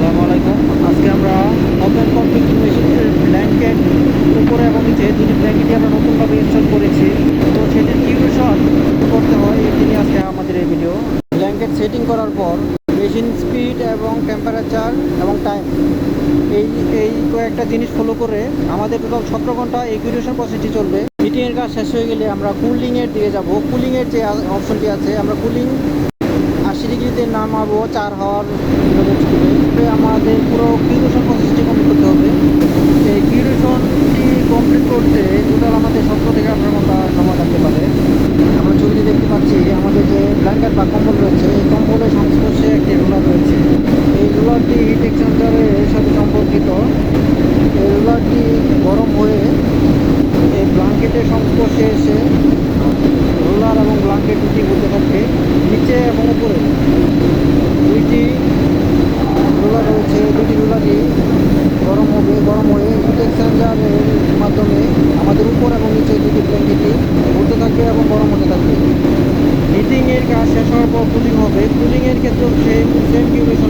আসসালামু আলাইকুম। আজকে আমরা নতুন কমপ্লিট মেশিনের ব্ল্যাঙ্কেট উপরে এবং নিচে দুটি ব্ল্যাঙ্কেটই আমরা নতুনভাবে ইনস্টল করেছি। তো সেটির কিউরেশন করতে হয় এটি নিয়ে আজকে আমাদের এই ভিডিও। ব্ল্যাঙ্কেট সেটিং করার পর মেশিন স্পিড এবং টেম্পারেচার এবং টাইম এই এই কয়েকটা জিনিস ফলো করে আমাদের টোটাল 17 ঘন্টা এই কিউরেশন প্রসেসটি চলবে। হিটিংয়ের কাজ শেষ হয়ে গেলে আমরা কুলিংয়ের দিকে যাব। কুলিংয়ের যে অপশনটি আছে, আমরা কুলিং 80 ডিগ্রিতে নামাবো 4 হাওয়ার স্পিডে। আমাদের পুরো কিউরেশন প্রসেসটি কমপ্লিট করতে হবে। এই কিউরেশনটি কমপ্লিট করতে টোটাল আমাদের 17 থেকে 18 ঘন্টা সময় লাগতে পারে। আমরা ছবিতে দেখতে পাচ্ছি আমাদের যে ব্ল্যাঙ্কেট বা কম্বল রয়েছে, এই কম্বলের সংস্পর্শে একটি রোলার রয়েছে। এই রোলারটি হিট এক্সচেঞ্জারের সাথে সম্পর্কিত। এই রোলারটি গরম হয়ে এই ব্ল্যাঙ্কেটের সংস্পর্শে এসে রোলার এবং ব্ল্যাঙ্কেট দুটি ঘুরতে থাকবে। নিচে এবং উপরে দুইটি রোলার রয়েছে, দুটি রোলারই গরম হবে। গরম হয়ে হিট এক্সচেঞ্জারের মাধ্যমে আমাদের উপর এবং নিচে দুটি ব্ল্যাঙ্কেটই ঘুরতে থাকবে এবং গরম হতে থাকবে। হিটিংয়ের কাজ শেষ হওয়ার পর কুলিং হবে। কুলিংয়ের ক্ষেত্রেও সেম কিউরেশন